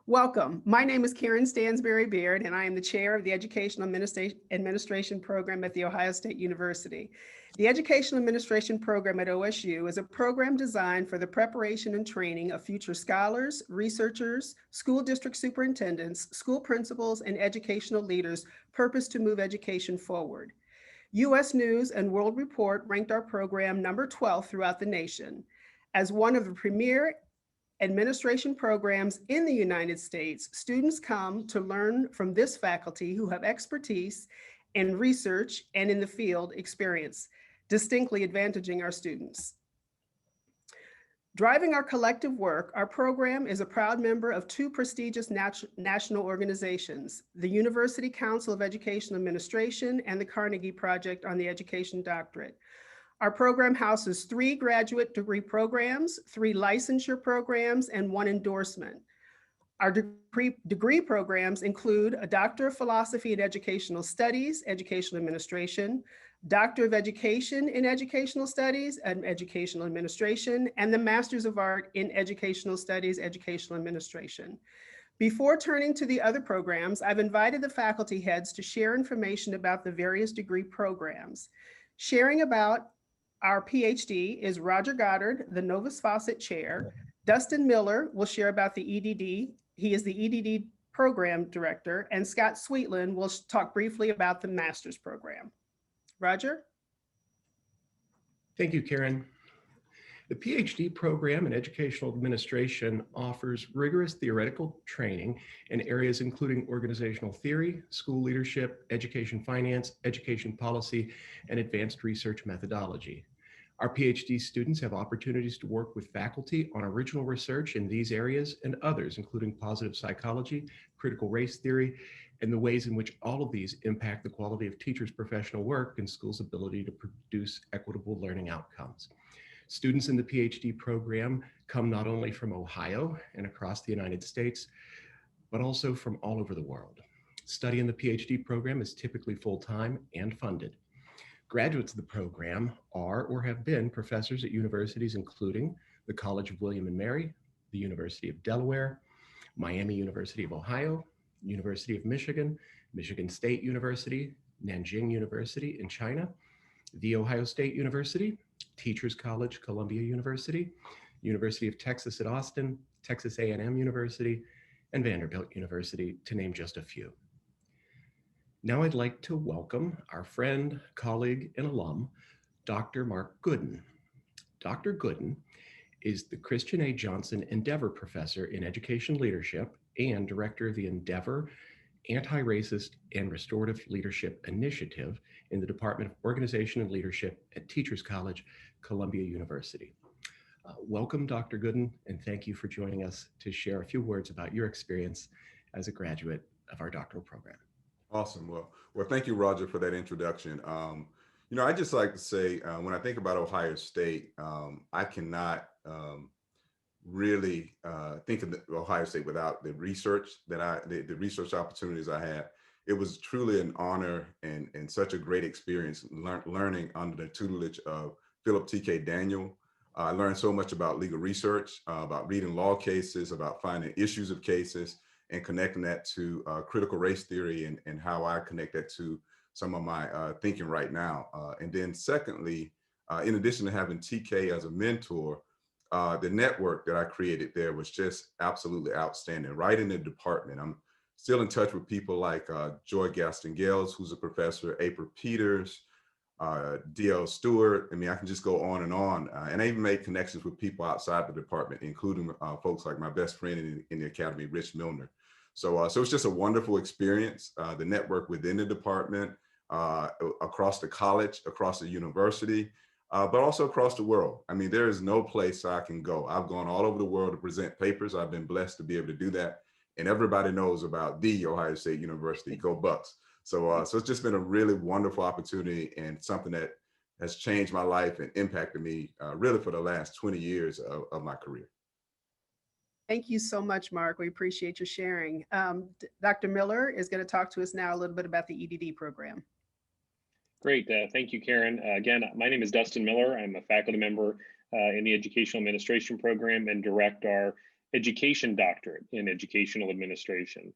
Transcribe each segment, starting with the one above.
Welcome. My name is Karen Stansberry Beard, and I am the chair of the Educational Administration Program at The Ohio State University. The Educational Administration Program at OSU is a program designed for the preparation and training of future scholars, researchers, school district superintendents, school principals, and educational leaders purposed to move education forward. U.S. News and World Report ranked our program number 12 throughout the nation. As one of the premier administration programs in the United States, students come to learn from this faculty who have expertise in research and in the field experience, distinctly advantaging our students. Driving our collective work, our program is a proud member of two prestigious national organizations, the University Council of Educational Administration and the Carnegie Project on the Education Doctorate. Our program houses 3 graduate degree programs, 3 licensure programs, and 1 endorsement. Our degree programs include a Doctor of Philosophy in Educational Studies, Educational Administration, Doctor of Education in Educational Studies and Educational Administration, and the Masters of Art in Educational Studies, Educational Administration. Before turning to the other programs, I've invited the faculty heads to share information about the various degree programs. Sharing about our PhD is Roger Goddard, the Novus Fawcett Chair. Dustin Miller will share about the EDD. He is the EDD Program Director, and Scott Sweetland will talk briefly about the Master's Program. Roger? Thank you, Karen. The PhD program in Educational Administration offers rigorous theoretical training in areas including organizational theory, school leadership, education finance, education policy, and advanced research methodology. Our PhD students have opportunities to work with faculty on original research in these areas and others, including positive psychology, critical race theory, and the ways in which all of these impact the quality of teachers' professional work and schools' ability to produce equitable learning outcomes. Students in the PhD program come not only from Ohio and across the United States, but also from all over the world. Study in the PhD program is typically full-time and funded. Graduates of the program are or have been professors at universities including the College of William and Mary, the University of Delaware, Miami University of Ohio, University of Michigan, Michigan State University, Nanjing University in China, The Ohio State University, Teachers College, Columbia University, University of Texas at Austin, Texas A&M University, and Vanderbilt University, to name just a few. Now I'd like to welcome our friend, colleague, and alum, Dr. Mark Gooden. Dr. Gooden is the Christian A. Johnson Endeavor Professor in Education Leadership and Director of the Endeavor Anti-Racist and Restorative Leadership Initiative in the Department of Organization and Leadership at Teachers College, Columbia University. Welcome, Dr. Gooden, and thank you for joining us to share a few words about your experience as a graduate of our doctoral program. Awesome. Well, thank you, Roger, for that introduction. I just like to say, when I think about Ohio State, I cannot really think of Ohio State without the research the research opportunities I had. It was truly an honor and such a great experience learning under the tutelage of Philip T.K. Daniel. I learned so much about legal research, about reading law cases, about finding issues of cases, and connecting that to critical race theory and how I connect that to some of my thinking right now. And then secondly, in addition to having TK as a mentor, the network that I created there was just absolutely outstanding. Right in the department, I'm still in touch with people like Joy Gaston-Gales, who's a professor, April Peters, D.L. Stewart. I mean, I can just go on. And I even made connections with people outside the department, including folks like my best friend in the academy, Rich Milner. So it's just a wonderful experience. The network within the department, across the college, across the university, but also across the world. I mean, there is no place I can go. I've gone all over the world to present papers. I've been blessed to be able to do that. And everybody knows about the Ohio State University, go Bucks. So it's just been a really wonderful opportunity and something that has changed my life and impacted me really for the last 20 years of my career. Thank you so much, Mark. We appreciate your sharing. Dr. Miller is going to talk to us now a little bit about the EDD program. Great. Thank you, Karen. Again, my name is Dustin Miller. I'm a faculty member in the Educational Administration Program and direct our education doctorate in educational administration.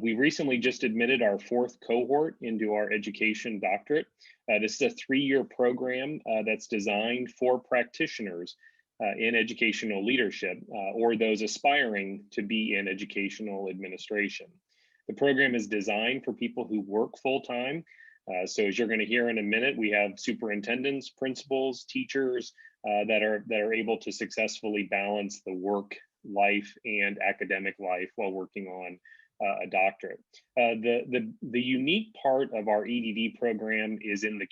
We recently just admitted our 4th cohort into our education doctorate. This is a 3-year program that's designed for practitioners in educational leadership or those aspiring to be in educational administration. The program is designed for people who work full-time. So as you're going to hear in a minute, we have superintendents, principals, teachers that are able to successfully balance the work life and academic life while working on a doctorate. The unique part of our EDD program is in the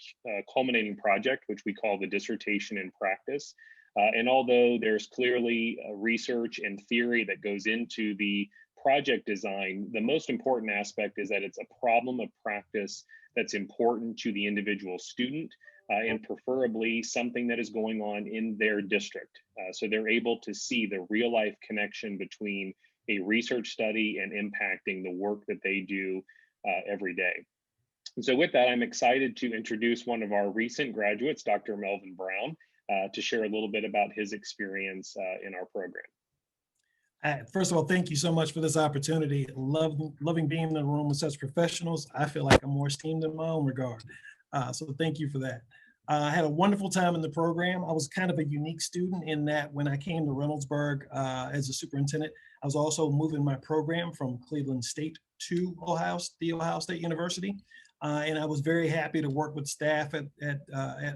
culminating project, which we call the dissertation in practice. And although there's clearly research and theory that goes into the project design, the most important aspect is that it's a problem of practice that's important to the individual student and preferably something that is going on in their district. So they're able to see the real life connection between a research study and impacting the work that they do every day. And so with that, I'm excited to introduce one of our recent graduates, Dr. Melvin Brown, to share a little bit about his experience in our program. First of all, thank you so much for this opportunity. Loving being in the room with such professionals. I feel like I'm more esteemed in my own regard. So thank you for that. I had a wonderful time in the program. I was kind of a unique student in that when I came to Reynoldsburg as a superintendent, I was also moving my program from Cleveland State to the Ohio State University. And I was very happy to work with staff at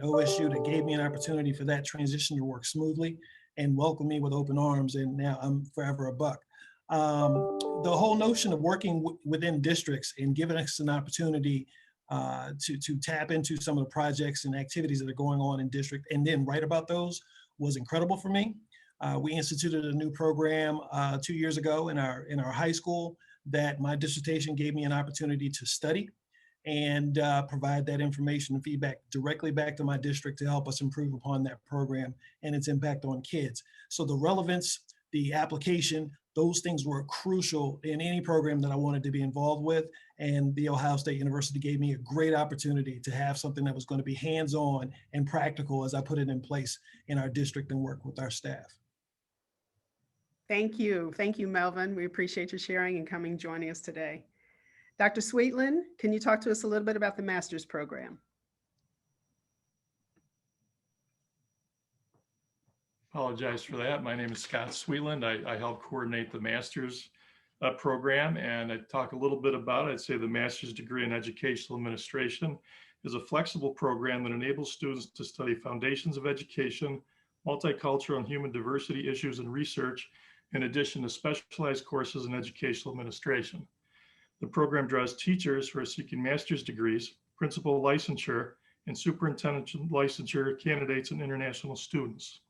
OSU that gave me an opportunity for that transition to work smoothly and welcome me with open arms, and now I'm forever a Buck. The whole notion of working within districts and giving us an opportunity to tap into some of the projects and activities that are going on in district and then write about those was incredible for me. We instituted a new program 2 years ago in our high school that my dissertation gave me an opportunity to study and provide that information and feedback directly back to my district to help us improve upon that program and its impact on kids. So the relevance, the application, those things were crucial in any program that I wanted to be involved with. And the Ohio State University gave me a great opportunity to have something that was going to be hands-on and practical as I put it in place in our district and work with our staff. Thank you. Thank you, Melvin. We appreciate your sharing and joining us today. Dr. Sweetland, can you talk to us a little bit about the master's program? Apologize for that. My name is Scott Sweetland. I help coordinate the master's program, and I talk a little bit about it. I'd say the master's degree in educational administration is a flexible program that enables students to study foundations of education, multicultural and human diversity issues and research, in addition to specialized courses in educational administration. The program draws teachers who are seeking master's degrees, principal licensure, and superintendent licensure candidates and international students.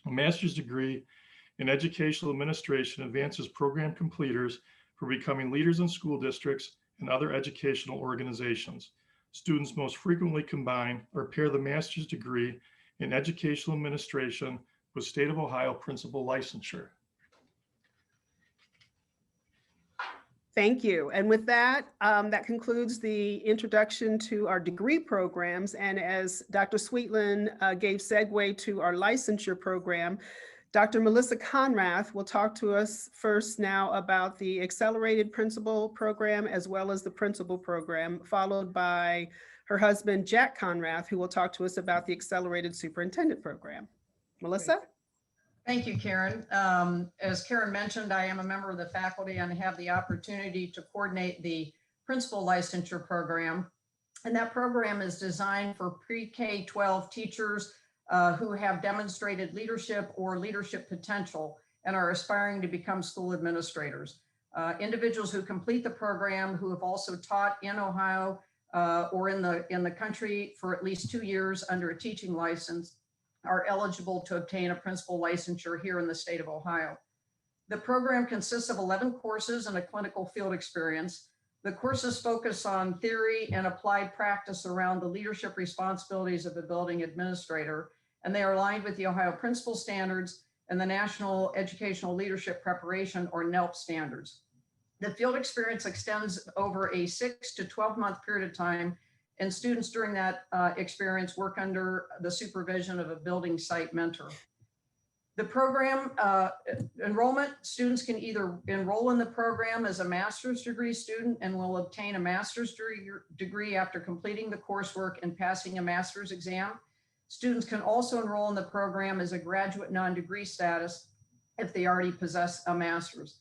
A master's degree in educational administration advances program completers for becoming leaders in school districts and other educational organizations. Students most frequently combine or pair the master's degree in educational administration with State of Ohio principal licensure. Thank you. And with that, that concludes the introduction to our degree programs. And as Dr. Sweetland gave segue to our licensure program, Dr. Melissa Conrath will talk to us first now about the accelerated principal program as well as the principal program, followed by her husband, Jack Conrath, who will talk to us about the accelerated superintendent program. Melissa? Thank you, Karen. As Karen mentioned, I am a member of the faculty and have the opportunity to coordinate the principal licensure program. And that program is designed for pre-K-12 teachers who have demonstrated leadership or leadership potential and are aspiring to become school administrators. Individuals who complete the program who have also taught in Ohio or in the country for at least 2 years under a teaching license are eligible to obtain a principal licensure here in the state of Ohio. The program consists of 11 courses and a clinical field experience. The courses focus on theory and applied practice around the leadership responsibilities of a building administrator, and they are aligned with the Ohio Principal Standards and the National Educational Leadership Preparation, or NELP standards. The field experience extends over a 6 to 12-month period of time, and students during that experience work under the supervision of a building site mentor. The program enrollment, students can either enroll in the program as a master's degree student and will obtain a master's degree after completing the coursework and passing a master's exam. Students can also enroll in the program as a graduate non-degree status if they already possess a master's.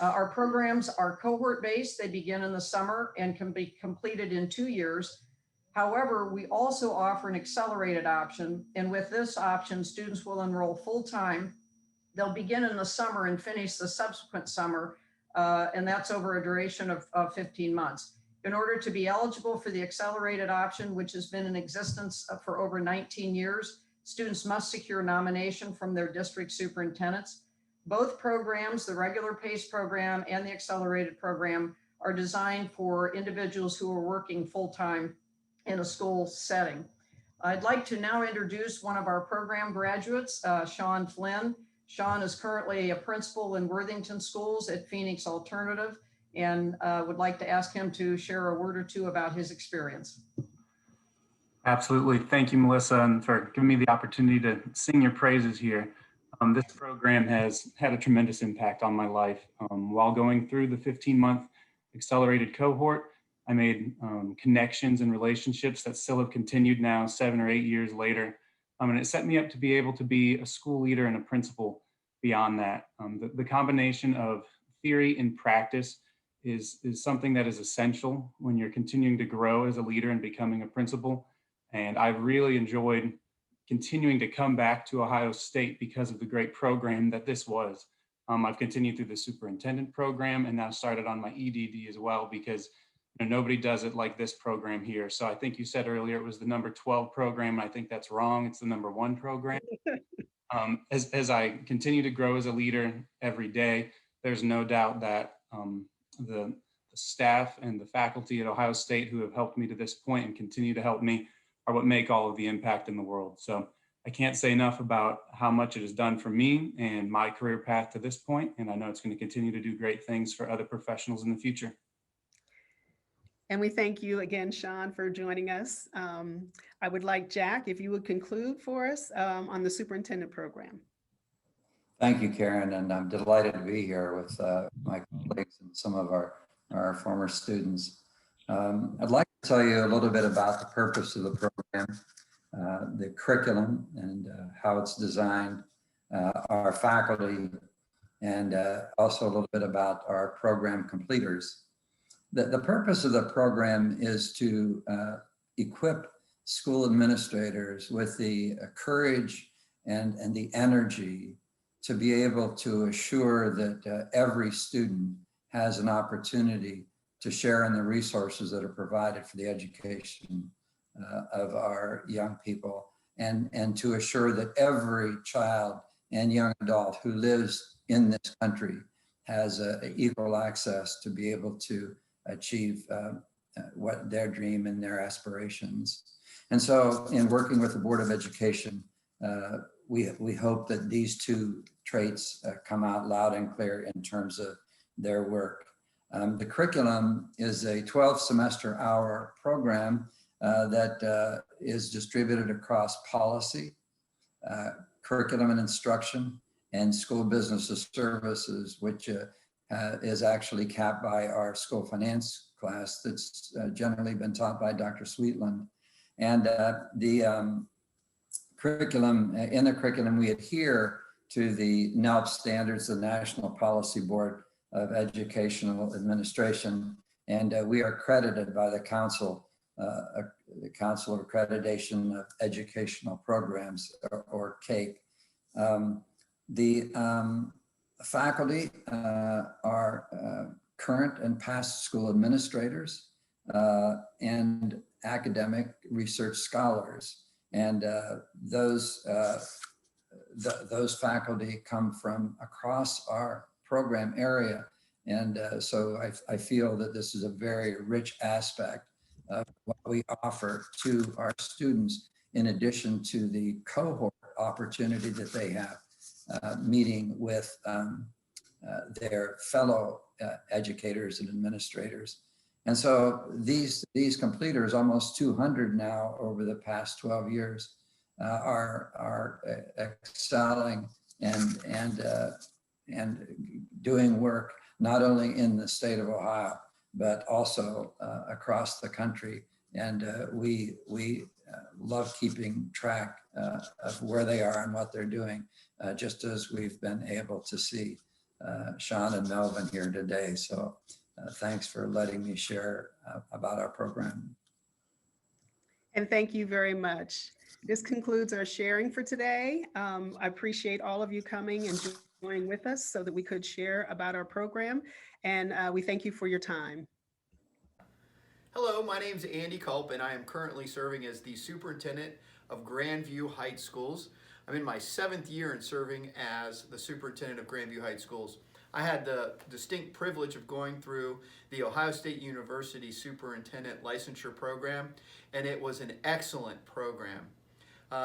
Our programs are cohort-based. They begin in the summer and can be completed in 2 years. However, we also offer an accelerated option. And with this option, students will enroll full-time. They'll begin in the summer and finish the subsequent summer. And that's over a duration of 15 months. In order to be eligible for the accelerated option, which has been in existence for over 19 years, students must secure nomination from their district superintendents. Both programs, the regular PACE program and the accelerated program, are designed for individuals who are working full-time in a school setting. I'd like to now introduce one of our program graduates, Sean Flynn. Sean is currently a principal in Worthington Schools at Phoenix Alternative, and would like to ask him to share a word or two about his experience. Absolutely. Thank you, Melissa, and for giving me the opportunity to sing your praises here. This program has had a tremendous impact on my life. While going through the 15-month accelerated cohort, I made connections and relationships that still have continued now 7 or 8 years later. And it set me up to be able to be a school leader and a principal beyond that. The combination of theory and practice is something that is essential when you're continuing to grow as a leader and becoming a principal. And I've really enjoyed continuing to come back to Ohio State because of the great program that this was. I've continued through the superintendent program and now started on my EDD as well, because nobody does it like this program here. So I think you said earlier it was the number 12 program. I think that's wrong. It's the number 1 program. As I continue to grow as a leader every day, there's no doubt that the staff and the faculty at Ohio State who have helped me to this point and continue to help me are what make all of the impact in the world. So I can't say enough about how much it has done for me and my career path to this point. And I know it's going to continue to do great things for other professionals in the future. And we thank you again, Sean, for joining us. I would like Jack, if you would conclude for us on the superintendent program. Thank you, Karen, and I'm delighted to be here with my colleagues and some of our former students. I'd like to tell you a little bit about the purpose of the program, the curriculum and how it's designed, our faculty, and also a little bit about our program completers. The purpose of the program is to equip school administrators with the courage and the energy to be able to assure that every student has an opportunity to share in the resources that are provided for the education of our young people, and to assure that every child and young adult who lives in this country has equal access to be able to achieve what their dream and their aspirations. And so in working with the Board of Education, we hope that these two traits come out loud and clear in terms of their work. The curriculum is a 12-semester hour program that is distributed across policy, curriculum and instruction, and school business services, which is actually capped by our school finance class that's generally been taught by Dr. Sweetland. And the curriculum, in the curriculum, we adhere to the NELP standards, the National Policy Board of Educational Administration, and we are accredited by the Council of Accreditation of Educational Programs, or CAPE. The faculty are current and past school administrators and academic research scholars, and those faculty come from across our program area. And so I feel that this is a very rich aspect of what we offer to our students, in addition to the cohort opportunity that they have meeting with their fellow educators and administrators. And so these completers, almost 200 now over the past 12 years, are excelling and doing work not only in the state of Ohio, but also across the country. And we love keeping track of where they are and what they're doing, just as we've been able to see Sean and Melvin here today. So thanks for letting me share about our program. And thank you very much. This concludes our sharing for today. I appreciate all of you coming and joining with us so that we could share about our program. And we thank you for your time. Hello, my name is Andy Culp, and I am currently serving as the superintendent of Grandview Heights Schools. I'm in my 7th year in serving as the superintendent of Grandview Heights Schools. I had the distinct privilege of going through the Ohio State University Superintendent Licensure Program, and it was an excellent program.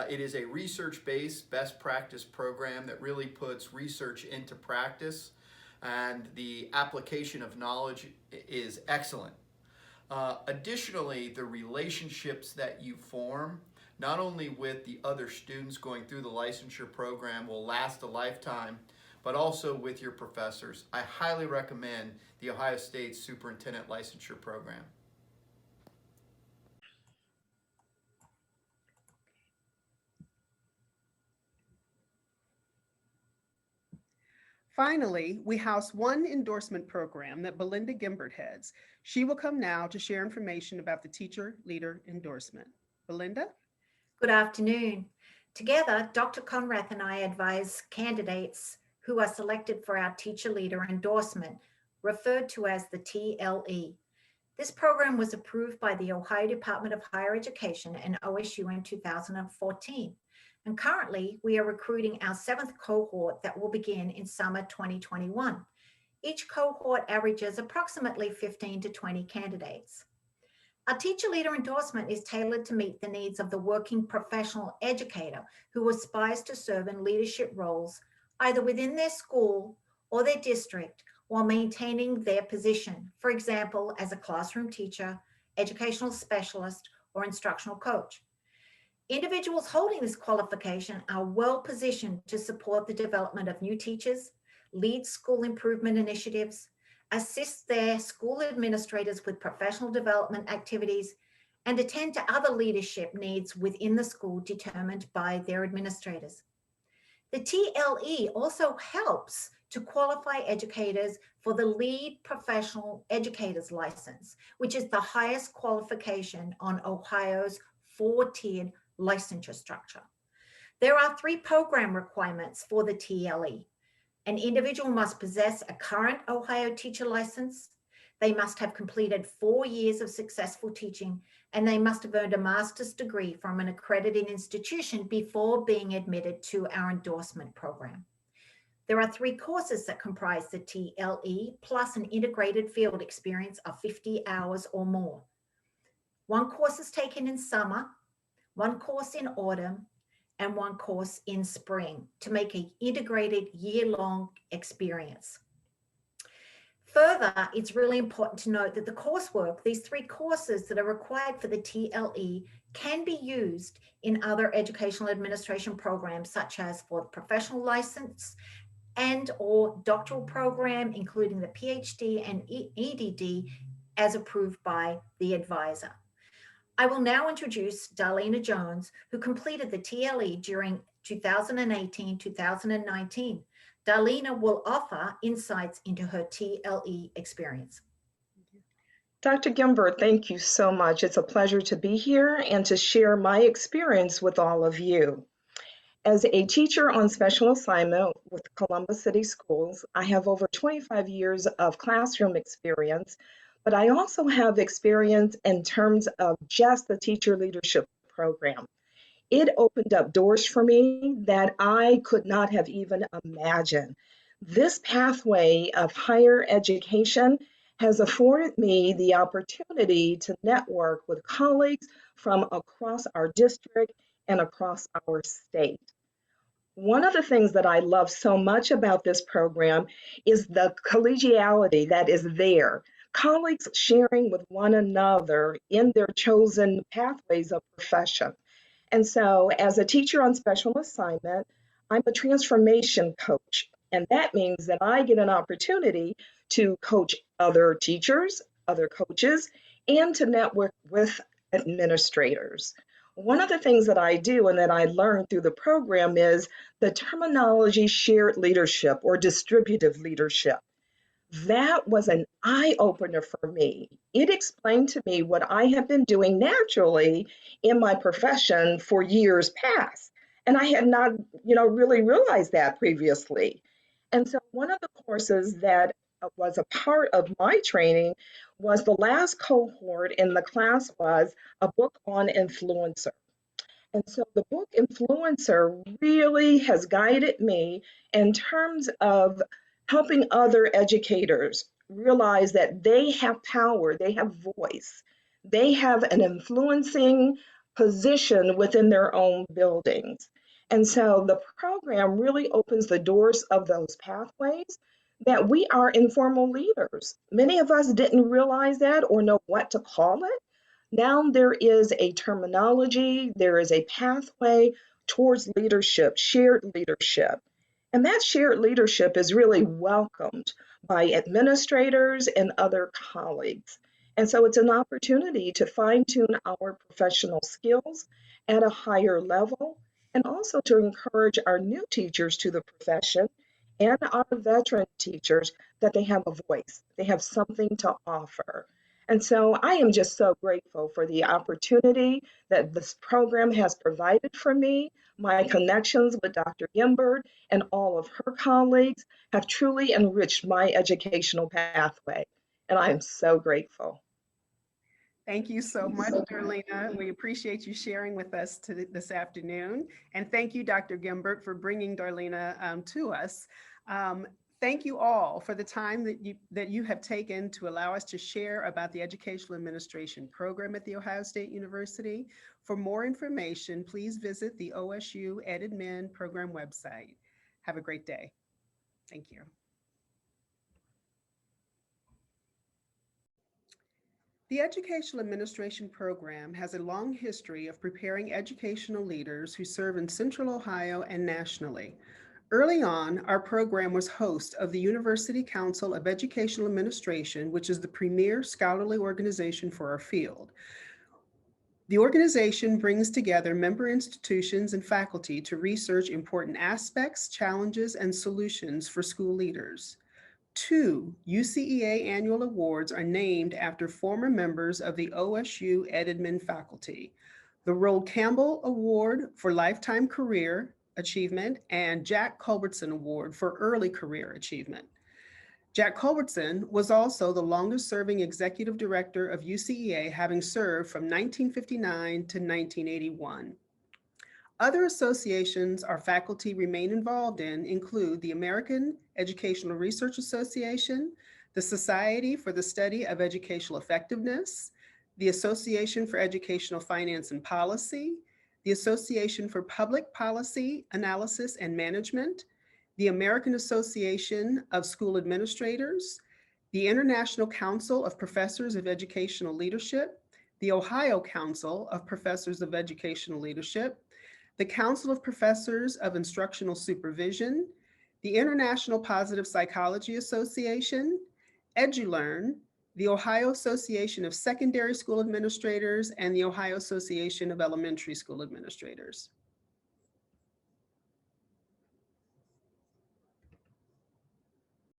It is a research-based best practice program that really puts research into practice, and the application of knowledge is excellent. Additionally, the relationships that you form, not only with the other students going through the licensure program, will last a lifetime, but also with your professors. I highly recommend the Ohio State Superintendent Licensure Program. Finally, we house one endorsement program that Belinda Gimbert heads. She will come now to share information about the Teacher Leader Endorsement. Belinda? Good afternoon. Together, Dr. Conrath and I advise candidates who are selected for our Teacher Leader Endorsement, referred to as the TLE. This program was approved by the Ohio Department of Higher Education and OSU in 2014. And currently, we are recruiting our 7th cohort that will begin in summer 2021. Each cohort averages approximately 15 to 20 candidates. Our Teacher Leader Endorsement is tailored to meet the needs of the working professional educator who aspires to serve in leadership roles either within their school or their district while maintaining their position, for example, as a classroom teacher, educational specialist, or instructional coach. Individuals holding this qualification are well positioned to support the development of new teachers, lead school improvement initiatives, assist their school administrators with professional development activities, and attend to other leadership needs within the school determined by their administrators. The TLE also helps to qualify educators for the Lead Professional Educator's License, which is the highest qualification on Ohio's 4-tiered licensure structure. There are 3 program requirements for the TLE. An individual must possess a current Ohio teacher license. They must have completed 4 years of successful teaching, and they must have earned a master's degree from an accredited institution before being admitted to our endorsement program. There are 3 courses that comprise the TLE, plus an integrated field experience of 50 hours or more. 1 course is taken in summer, 1 course in autumn, and 1 course in spring to make an integrated year-long experience. Further, it's really important to note that the coursework, these 3 courses that are required for the TLE, can be used in other educational administration programs, such as for the professional license and or doctoral program, including the PhD and EDD as approved by the advisor. I will now introduce Darlena Jones, who completed the TLE during 2018-2019. Darlena will offer insights into her TLE experience. Dr. Gimbert, thank you so much. It's a pleasure to be here and to share my experience with all of you. As a teacher on special assignment with Columbus City Schools, I have over 25 years of classroom experience, but I also have experience in terms of just the teacher leadership program. It opened up doors for me that I could not have even imagined. This pathway of higher education has afforded me the opportunity to network with colleagues from across our district and across our state. One of the things that I love so much about this program is the collegiality that is there. Colleagues sharing with one another in their chosen pathways of profession. And so as a teacher on special assignment, I'm a transformation coach, and that means that I get an opportunity to coach other teachers, other coaches, and to network with administrators. One of the things that I do and that I learned through the program is the terminology shared leadership or distributive leadership. That was an eye opener for me. It explained to me what I have been doing naturally in my profession for years past. And I had not, really realized that previously. And so one of the courses that was a part of my training was the last cohort in the class was a book on influencer. And so the book Influencer really has guided me in terms of helping other educators realize that they have power, they have voice, they have an influencing position within their own buildings. And so the program really opens the doors of those pathways that we are informal leaders. Many of us didn't realize that or know what to call it. Now there is a terminology, there is a pathway towards leadership, shared leadership. And that shared leadership is really welcomed by administrators and other colleagues. And so it's an opportunity to fine tune our professional skills at a higher level and also to encourage our new teachers to the profession and our veteran teachers that they have a voice, they have something to offer. And so I am just so grateful for the opportunity that this program has provided for me. My connections with Dr. Gimbert and all of her colleagues have truly enriched my educational pathway. And I am so grateful. Thank you so much, Darlena. We appreciate you sharing with us this afternoon. And thank you, Dr. Gimbert, for bringing Darlena to us. Thank you all for the time that you have taken to allow us to share about the Educational Administration Program at The Ohio State University. For more information, please visit the OSU EdAdmin program website. Have a great day. Thank you. The Educational Administration Program has a long history of preparing educational leaders who serve in Central Ohio and nationally. Early on, our program was host of the University Council of Educational Administration, which is the premier scholarly organization for our field. The organization brings together member institutions and faculty to research important aspects, challenges, and solutions for school leaders. 2 UCEA annual awards are named after former members of the OSU EdAdmin faculty. The Roald Campbell Award for Lifetime Career Achievement and Jack Culbertson Award for Early Career Achievement. Jack Culbertson was also the longest serving executive director of UCEA, having served from 1959 to 1981. Other associations our faculty remain involved in include the American Educational Research Association, the Society for the Study of Educational Effectiveness, the Association for Educational Finance and Policy, the Association for Public Policy Analysis and Management, the American Association of School Administrators, the International Council of Professors of Educational Leadership, the Ohio Council of Professors of Educational Leadership, the Council of Professors of Instructional Supervision, the International Positive Psychology Association, EduLearn, the Ohio Association of Secondary School Administrators, and the Ohio Association of Elementary School Administrators.